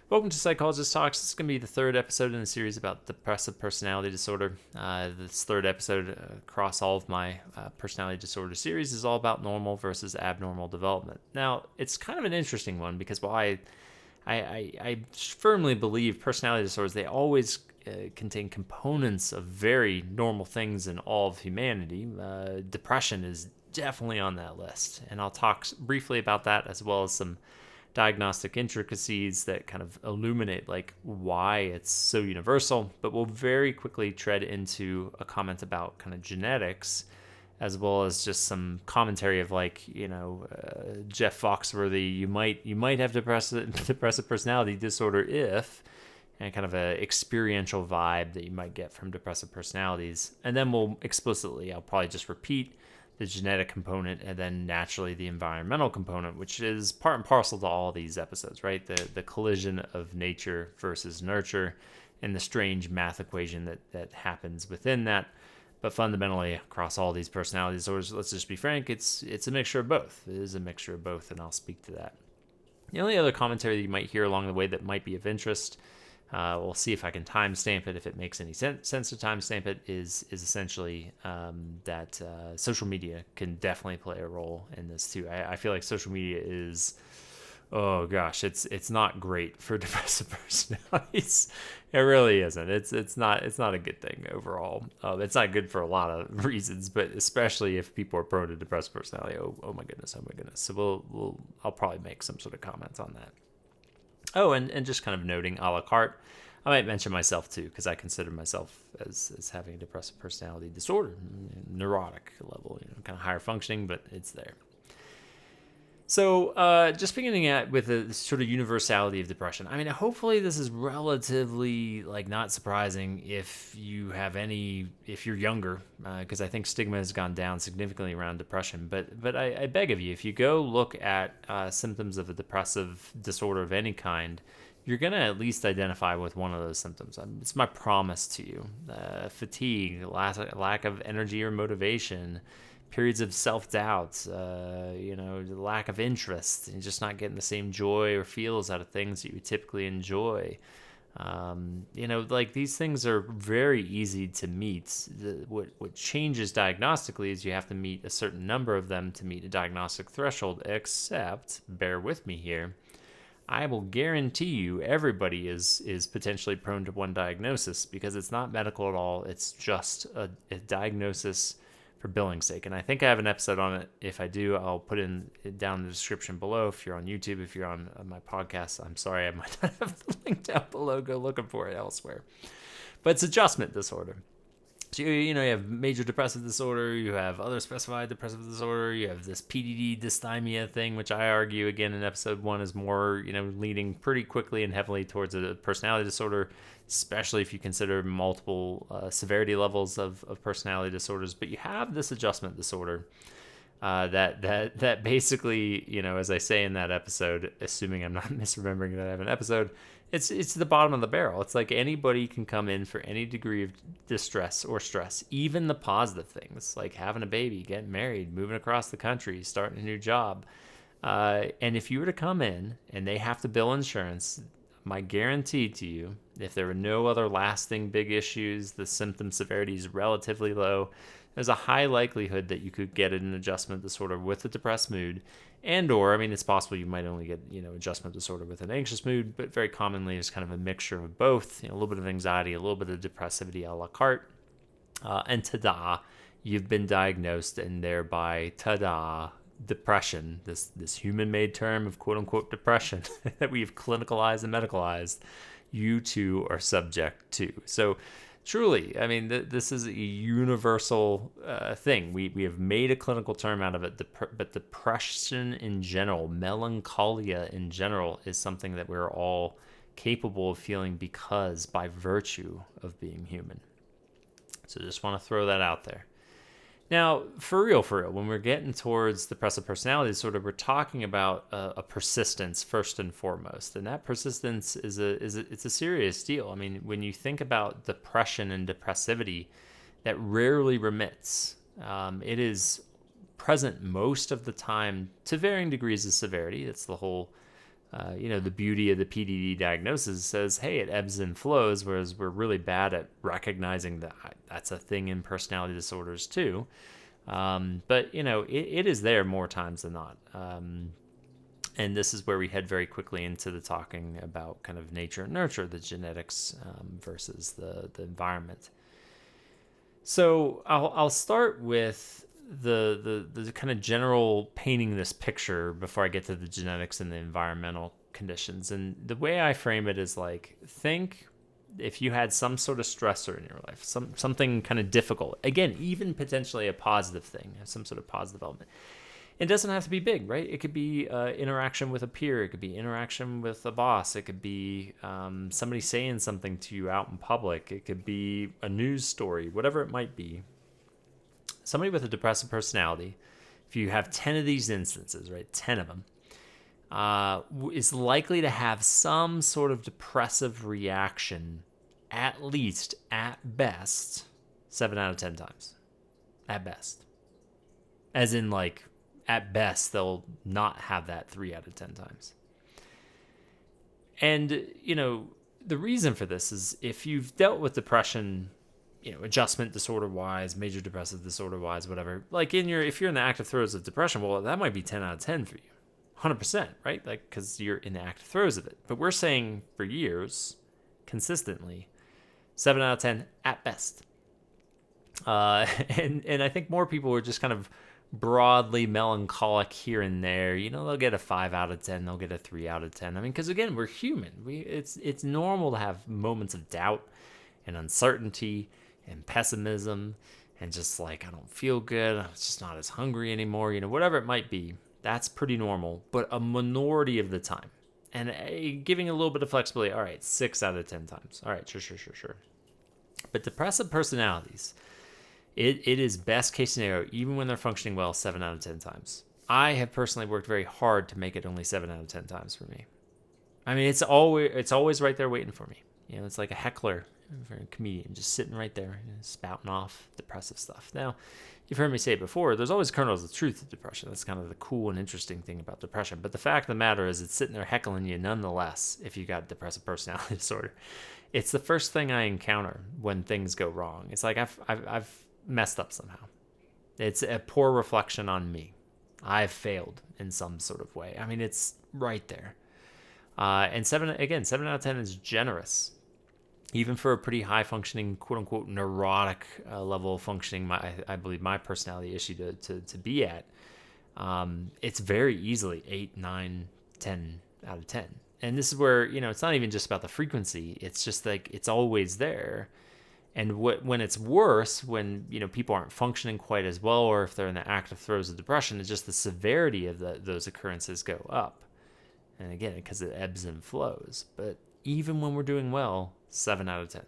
Welcome to Psychologist Talks. This is going to be the third episode in a series about Depressive Personality Disorder. This third episode across all of my personality disorder series is all about normal versus abnormal development. Now, it's kind of an interesting one because while I firmly believe personality disorders, they always contain components of very normal things in all of humanity. Depression is definitely on that list, and I'll talk briefly about that as well as some diagnostic intricacies that kind of illuminate like why it's so universal, but we'll very quickly tread into a comment about kind of genetics as well as just some commentary of like, Jeff Foxworthy, you might have depressive personality disorder if, and kind of a experiential vibe that you might get from depressive personalities. And then I'll probably just repeat the genetic component, and then naturally the environmental component, which is part and parcel to all these episodes, right? The collision of nature versus nurture and the strange math equation that happens within that. But fundamentally, across all these personality disorders, let's just be frank, it's a mixture of both. It is a mixture of both, and I'll speak to that. The only other commentary that you might hear along the way that might be of interest, we'll see if I can timestamp it, if it makes any sense to timestamp it, is essentially that social media can definitely play a role in this too. I feel like social media is, oh gosh, it's not great for depressive personalities. It really isn't. It's not a good thing overall. It's not good for a lot of reasons, but especially if people are prone to depressive personality. Oh my goodness. So I'll probably make some sort of comments on that. Oh, and just kind of noting a la carte, I might mention myself too, because I consider myself as having a depressive personality disorder, neurotic level, kind of higher functioning, but it's there. So just beginning with the sort of universality of depression. I mean, hopefully this is relatively like not surprising if you're younger, because I think stigma has gone down significantly around depression. But I beg of you, if you go look at symptoms of a depressive disorder of any kind, you're going to at least identify with one of those symptoms. It's my promise to you. Fatigue, lack of energy or motivation, periods of self-doubt, lack of interest, and just not getting the same joy or feels out of things that you typically enjoy. Like these things are very easy to meet. What changes diagnostically is you have to meet a certain number of them to meet a diagnostic threshold, except, bear with me here, I will guarantee you everybody is potentially prone to one diagnosis because it's not medical at all. It's just a diagnosis for billing sake. And I think I have an episode on it. If I do, I'll put it down in the description below. If you're on YouTube, if you're on my podcast, I'm sorry, I might not have the link down below. Go looking for it elsewhere. But it's adjustment disorder. So, you have major depressive disorder, you have other specified depressive disorder, you have this PDD dysthymia thing, which I argue again in episode 1 is more, leading pretty quickly and heavily towards a personality disorder, especially if you consider multiple severity levels of personality disorders. But you have this adjustment disorder that basically, as I say in that episode, assuming I'm not misremembering that I have an episode, it's the bottom of the barrel. It's like anybody can come in for any degree of distress or stress, even the positive things like having a baby, getting married, moving across the country, starting a new job. And if you were to come in and they have to bill insurance, my guarantee to you, if there were no other lasting big issues, the symptom severity is relatively low, there's a high likelihood that you could get an adjustment disorder with a depressed mood, it's possible you might only get, adjustment disorder with an anxious mood, but very commonly it's kind of a mixture of both, a little bit of anxiety, a little bit of depressivity a la carte, and ta-da, you've been diagnosed, and thereby, ta-da, depression, this human-made term of quote-unquote depression that we've clinicalized and medicalized, you too are subject to. So truly, this is a universal thing. We have made a clinical term out of it, but depression in general, melancholia in general, is something that we're all capable of feeling by virtue of being human. So just want to throw that out there. Now, for real, when we're getting towards depressive personality disorder, we're talking about a persistence first and foremost, and that persistence is a serious deal. When you think about depression and depressivity, that rarely remits. It is present most of the time to varying degrees of severity. It's the whole The beauty of the PDD diagnosis says, hey, it ebbs and flows, whereas we're really bad at recognizing that that's a thing in personality disorders too. But it is there more times than not. And this is where we head very quickly into the talking about kind of nature and nurture, the genetics versus the environment. So I'll start with the kind of general painting this picture before I get to the genetics and the environmental conditions. And the way I frame it is like, think if you had some sort of stressor in your life, something kind of difficult, again, even potentially a positive thing, some sort of positive element. It doesn't have to be big, right? It could be interaction with a peer. It could be interaction with a boss. It could be somebody saying something to you out in public. It could be a news story, whatever it might be. Somebody with a depressive personality, if you have 10 of these instances, right, 10 of them, is likely to have some sort of depressive reaction at least, at best, 7 out of 10 times. At best. As in, like, at best, they'll not have that 3 out of 10 times. And, the reason for this is if you've dealt with depression, adjustment disorder-wise, major depressive disorder-wise, whatever, like if you're in the active throes of depression, well, that might be 10 out of 10 for you. 100%, right? Like, because you're in the active throes of it. But we're saying for years, consistently, 7 out of 10 at best. And I think more people were just kind of broadly melancholic here and there. They'll get a 5 out of 10, they'll get a 3 out of 10. I mean, because again, we're human. It's normal to have moments of doubt and uncertainty and pessimism and just like, I don't feel good, I'm just not as hungry anymore, whatever it might be. That's pretty normal, but a minority of the time. And giving a little bit of flexibility, all right, 6 out of 10 times. All right, sure. But depressive personalities, it is best case scenario, even when they're functioning well, 7 out of 10 times. I have personally worked very hard to make it only 7 out of 10 times for me. I mean, it's always right there waiting for me. It's like a heckler for a comedian just sitting right there, spouting off depressive stuff. Now, you've heard me say it before, there's always kernels of truth to depression. That's kind of the cool and interesting thing about depression. But the fact of the matter is it's sitting there heckling you nonetheless if you got depressive personality disorder. It's the first thing I encounter when things go wrong. It's like I've messed up somehow. It's a poor reflection on me. I've failed in some sort of way. I mean, it's right there. And 7 out of 10 is generous. Even for a pretty high functioning, quote unquote, neurotic level of functioning, I believe my personality issue to be at, it's very easily 8, 9, 10 out of 10. And this is where, it's not even just about the frequency. It's just like, it's always there. And when it's worse, when, people aren't functioning quite as well, or if they're in the active throes of depression, it's just the severity of those occurrences go up. And again, because it ebbs and flows. But even when we're doing well, 7 out of 10.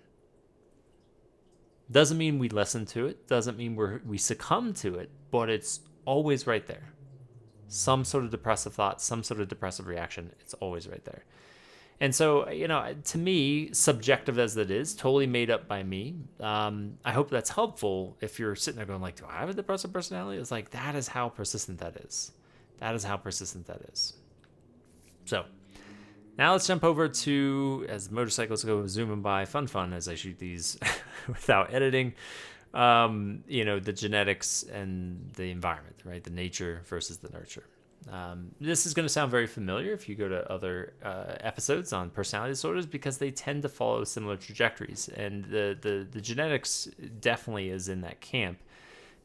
Doesn't mean we listen to it. Doesn't mean we succumb to it. But it's always right there. Some sort of depressive thought, some sort of depressive reaction. It's always right there. And so, to me, subjective as it is, totally made up by me. I hope that's helpful if you're sitting there going like, do I have a depressive personality? It's like, that is how persistent that is. That is how persistent that is. So now let's jump over to, as motorcycles go zooming by, fun as I shoot these without editing, the genetics and the environment, right? The nature versus the nurture. This is going to sound very familiar if you go to other episodes on personality disorders, because they tend to follow similar trajectories. And the genetics definitely is in that camp,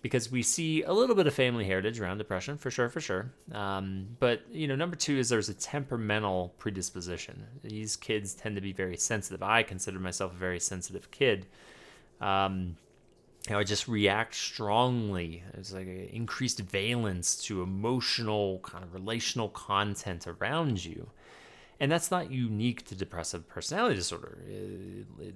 because we see a little bit of family heritage around depression, for sure. But, number 2 is there's a temperamental predisposition. These kids tend to be very sensitive. I consider myself a very sensitive kid. I just react strongly. There's like an increased valence to emotional, kind of relational content around you. And that's not unique to depressive personality disorder.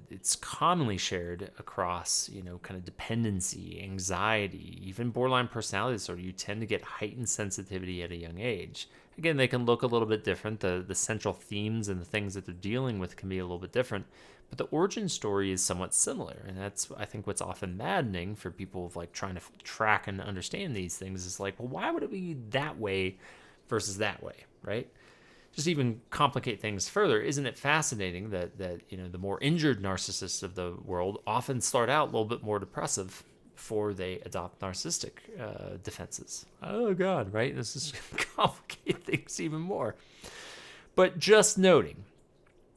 It's commonly shared across, kind of dependency, anxiety, even borderline personality disorder. You tend to get heightened sensitivity at a young age. Again, they can look a little bit different. The central themes and the things that they're dealing with can be a little bit different. But the origin story is somewhat similar. And that's, I think, what's often maddening for people like trying to track and understand these things is like, well, why would it be that way versus that way, right? just even complicate things further, isn't it fascinating that the more injured narcissists of the world often start out a little bit more depressive before they adopt narcissistic defenses? Oh God, right? This is going to complicate things even more. But just noting,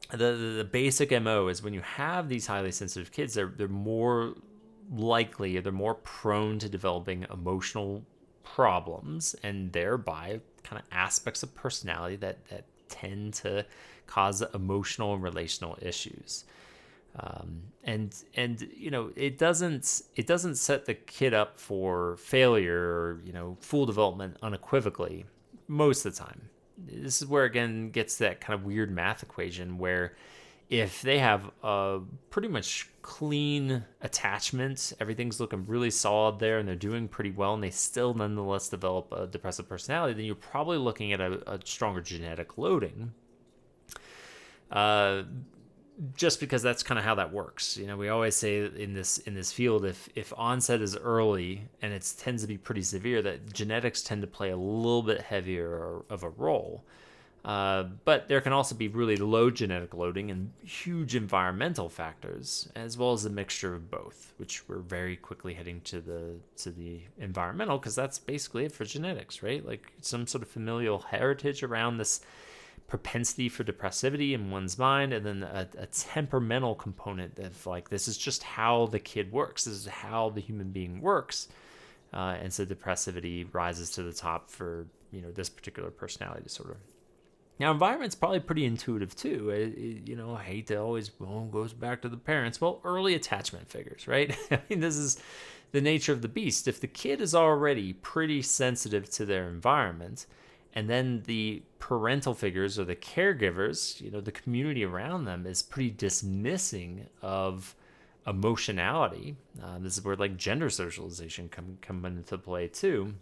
the basic MO is when you have these highly sensitive kids, they're more likely, they're more prone to developing emotional problems, and thereby kind of aspects of personality that tend to cause emotional and relational issues. And it doesn't set the kid up for failure or full development unequivocally most of the time. This is where again gets that kind of weird math equation where if they have a pretty much clean attachment, everything's looking really solid there, and they're doing pretty well, and they still nonetheless develop a depressive personality, then you're probably looking at a stronger genetic loading. Just because that's kind of how that works. We always say in this field, if onset is early and it tends to be pretty severe, that genetics tend to play a little bit heavier of a role. But there can also be really low genetic loading and huge environmental factors, as well as a mixture of both, which we're very quickly heading to the environmental, because that's basically it for genetics, right? Like some sort of familial heritage around this propensity for depressivity in one's mind, and then a temperamental component of like, this is just how the kid works, this is how the human being works, and so depressivity rises to the top for this particular personality disorder. Now, environment's probably pretty intuitive too. I hate to always goes back to the parents. Well, early attachment figures, right? I mean, this is the nature of the beast. If the kid is already pretty sensitive to their environment, and then the parental figures or the caregivers, the community around them is pretty dismissing of emotionality. This is where like gender socialization come into play too.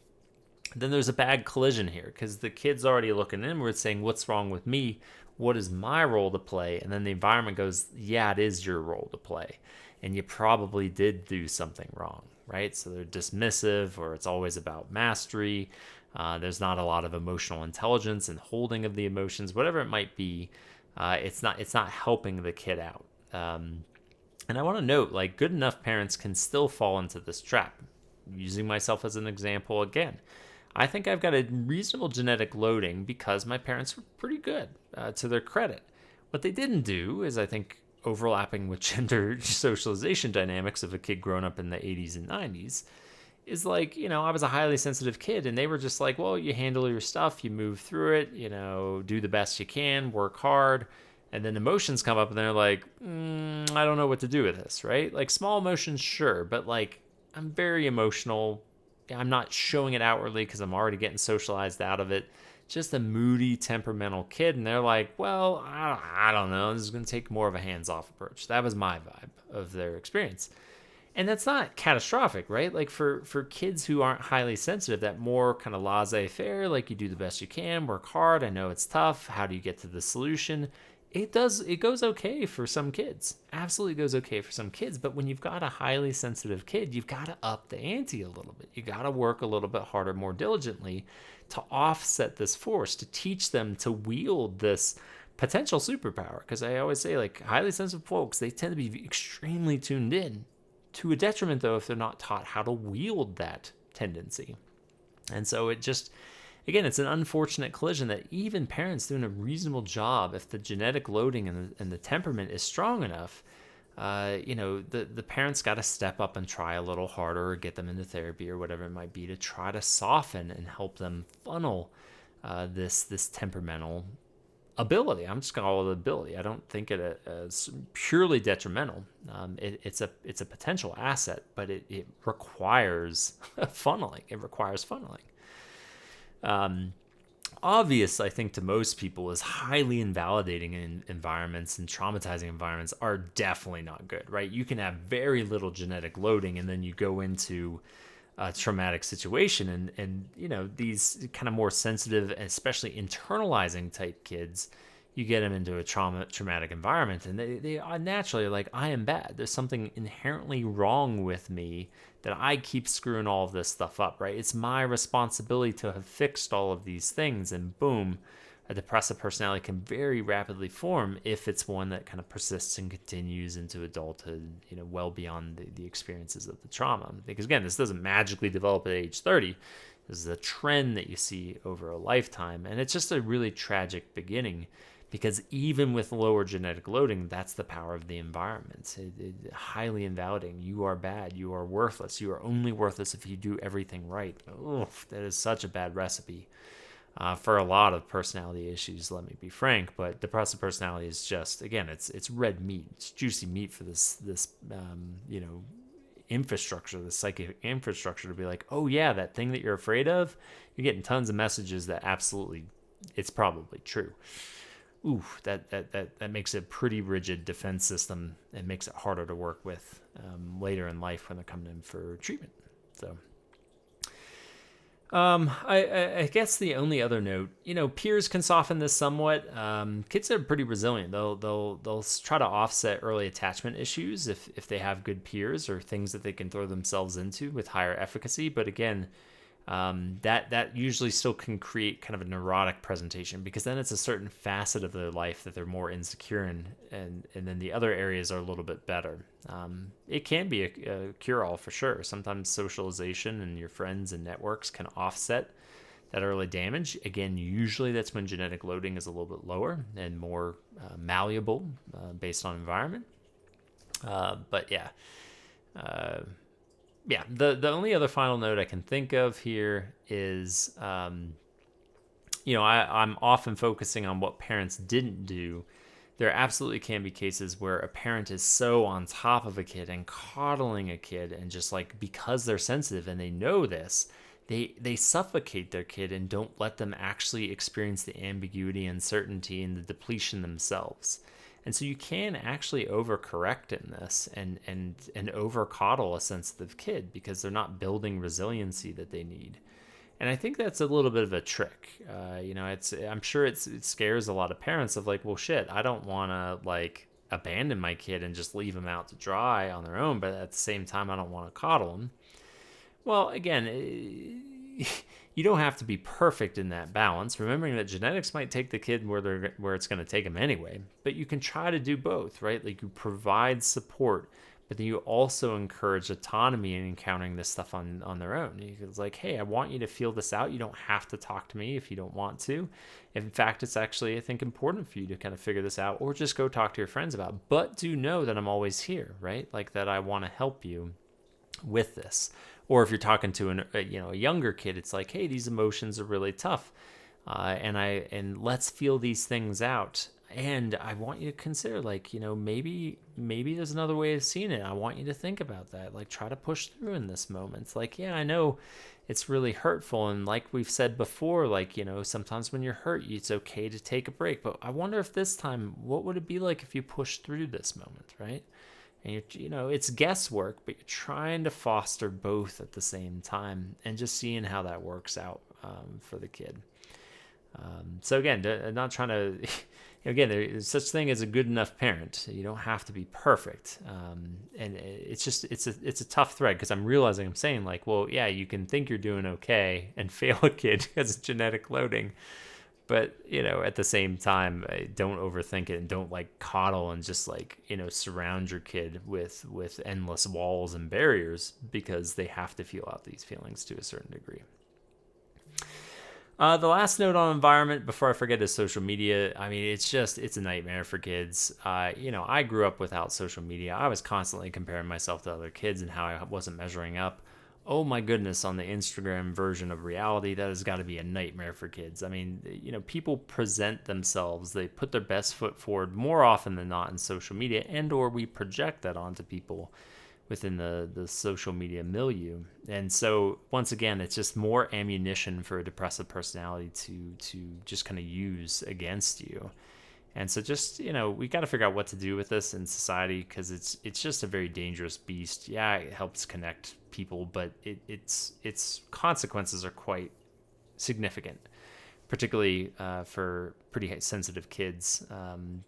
Then there's a bad collision here, because the kid's already looking inward saying, what's wrong with me? What is my role to play? And then the environment goes, yeah, it is your role to play. And you probably did do something wrong, right? So they're dismissive, or it's always about mastery. There's not a lot of emotional intelligence and holding of the emotions, whatever it might be. It's not helping the kid out. And I want to note, like, good enough parents can still fall into this trap. Using myself as an example again, I think I've got a reasonable genetic loading because my parents were pretty good, to their credit. What they didn't do is, I think, overlapping with gender socialization dynamics of a kid growing up in the 80s and 90s, is like, I was a highly sensitive kid, and they were just like, well, you handle your stuff, you move through it, do the best you can, work hard, and then emotions come up and they're like, I don't know what to do with this, right? Like small emotions, sure, but like I'm very emotional. I'm not showing it outwardly because I'm already getting socialized out of it. Just a moody, temperamental kid, and they're like, well, I don't know, this is going to take more of a hands-off approach. That was my vibe of their experience. And that's not catastrophic, right? Like for kids who aren't highly sensitive, that more kind of laissez-faire, like you do the best you can, work hard, I know it's tough, how do you get to the solution? It goes okay for some kids. Absolutely goes okay for some kids. But when you've got a highly sensitive kid, you've got to up the ante a little bit. You got to work a little bit harder, more diligently to offset this force, to teach them to wield this potential superpower. Because I always say, like, highly sensitive folks, they tend to be extremely tuned in, to a detriment, though, if they're not taught how to wield that tendency. And so it just, again, it's an unfortunate collision that even parents doing a reasonable job, if the genetic loading and the temperament is strong enough, the parents got to step up and try a little harder, or get them into therapy or whatever it might be, to try to soften and help them funnel this temperamental ability. I'm just going to call it ability. I don't think it as purely detrimental. It's a potential asset, but it requires funneling. It requires funneling. Obvious, I think, to most people, is highly invalidating in environments and traumatizing environments are definitely not good, right? You can have very little genetic loading, and then you go into a traumatic situation, and these kind of more sensitive, especially internalizing type kids, you get them into a traumatic environment, and they are naturally like, I am bad. There's something inherently wrong with me that I keep screwing all of this stuff up, right? It's my responsibility to have fixed all of these things, and boom, a depressive personality can very rapidly form if it's one that kind of persists and continues into adulthood, well beyond the experiences of the trauma. Because again, this doesn't magically develop at age 30. This is a trend that you see over a lifetime. And it's just a really tragic beginning, because even with lower genetic loading, that's the power of the environment. Highly invalidating. You are bad. You are worthless. You are only worthless if you do everything right. Oof, that is such a bad recipe for a lot of personality issues, let me be frank. But depressive personality is just, again, it's red meat. It's juicy meat for this infrastructure, the psychic infrastructure, to be like, oh yeah, that thing that you're afraid of, you're getting tons of messages that absolutely, it's probably true. Ooh, that makes it a pretty rigid defense system and makes it harder to work with later in life when they're coming in for treatment. So I guess the only other note, peers can soften this somewhat. Kids are pretty resilient. They'll try to offset early attachment issues if they have good peers or things that they can throw themselves into with higher efficacy. But again, that usually still can create kind of a neurotic presentation, because then it's a certain facet of their life that they're more insecure in, and then the other areas are a little bit better. It can be a cure-all for sure. Sometimes socialization and your friends and networks can offset that early damage. Again, usually that's when genetic loading is a little bit lower and more malleable based on environment. But yeah. The only other final note I can think of here is, I'm often focusing on what parents didn't do. There absolutely can be cases where a parent is so on top of a kid and coddling a kid, and just like, because they're sensitive and they know this, they suffocate their kid and don't let them actually experience the ambiguity, uncertainty, and the depletion themselves. And so you can actually overcorrect in this and over coddle a sensitive kid, because they're not building resiliency that they need. And I think that's a little bit of a trick. I'm sure it scares a lot of parents of like, well, shit, I don't want to like abandon my kid and just leave them out to dry on their own, but at the same time, I don't want to coddle them. Well, again, you don't have to be perfect in that balance, remembering that genetics might take the kid where it's going to take them anyway. But you can try to do both, right? Like, you provide support, but then you also encourage autonomy in encountering this stuff on their own. It's like, hey, I want you to feel this out. You don't have to talk to me if you don't want to. If in fact, it's actually, I think, important for you to kind of figure this out, or just go talk to your friends about it. But do know that I'm always here, right? Like, that I want to help you with this. Or if you're talking to a younger kid, it's like, hey, these emotions are really tough, and let's feel these things out. And I want you to consider, like, maybe there's another way of seeing it. I want you to think about that. Like, try to push through in this moment. It's like, yeah, I know it's really hurtful, and like we've said before, like, sometimes when you're hurt, it's okay to take a break. But I wonder if this time, what would it be like if you pushed through this moment, right? And it's guesswork, but you're trying to foster both at the same time, and just seeing how that works out for the kid. So again, not trying to, again, there's such thing as a good enough parent. You don't have to be perfect, and it's a tough thread, because I'm realizing I'm saying like, well, yeah, you can think you're doing okay and fail a kid because of genetic loading. But, at the same time, don't overthink it, and don't like coddle and just like, surround your kid with endless walls and barriers, because they have to feel out these feelings to a certain degree. The last note on environment before I forget is social media. I mean, it's a nightmare for kids. I grew up without social media. I was constantly comparing myself to other kids and how I wasn't measuring up. Oh my goodness, on the Instagram version of reality, that has got to be a nightmare for kids. I mean, people present themselves, they put their best foot forward more often than not in social media, and or we project that onto people within the social media milieu. And so once again, it's just more ammunition for a depressive personality to just kind of use against you. And so just, we got to figure out what to do with this in society, because it's just a very dangerous beast. Yeah, it helps connect people, but its consequences are quite significant, particularly for pretty sensitive kids,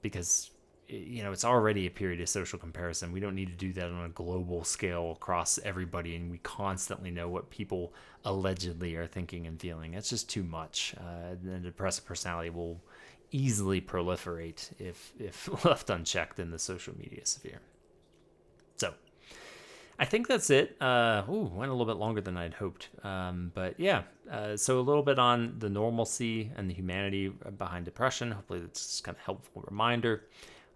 because, it's already a period of social comparison. We don't need to do that on a global scale across everybody, and we constantly know what people allegedly are thinking and feeling. That's just too much. The depressive personality will easily proliferate if left unchecked in the social media sphere. So I think that's it. Went a little bit longer than I'd hoped. But yeah, so a little bit on the normalcy and the humanity behind depression. Hopefully that's just kind of helpful reminder.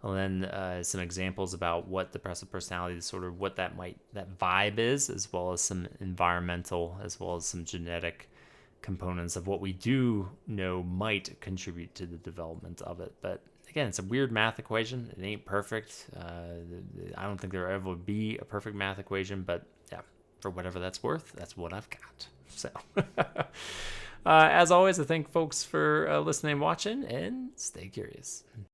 And then some examples about what depressive personality disorder, what that vibe is, as well as some environmental, as well as some genetic components of what we do know might contribute to the development of it. But again, it's a weird math equation. It ain't perfect. I don't think there ever will be a perfect math equation, but yeah, for whatever that's worth, that's what I've got. So as always, I thank folks for listening and watching, and stay curious.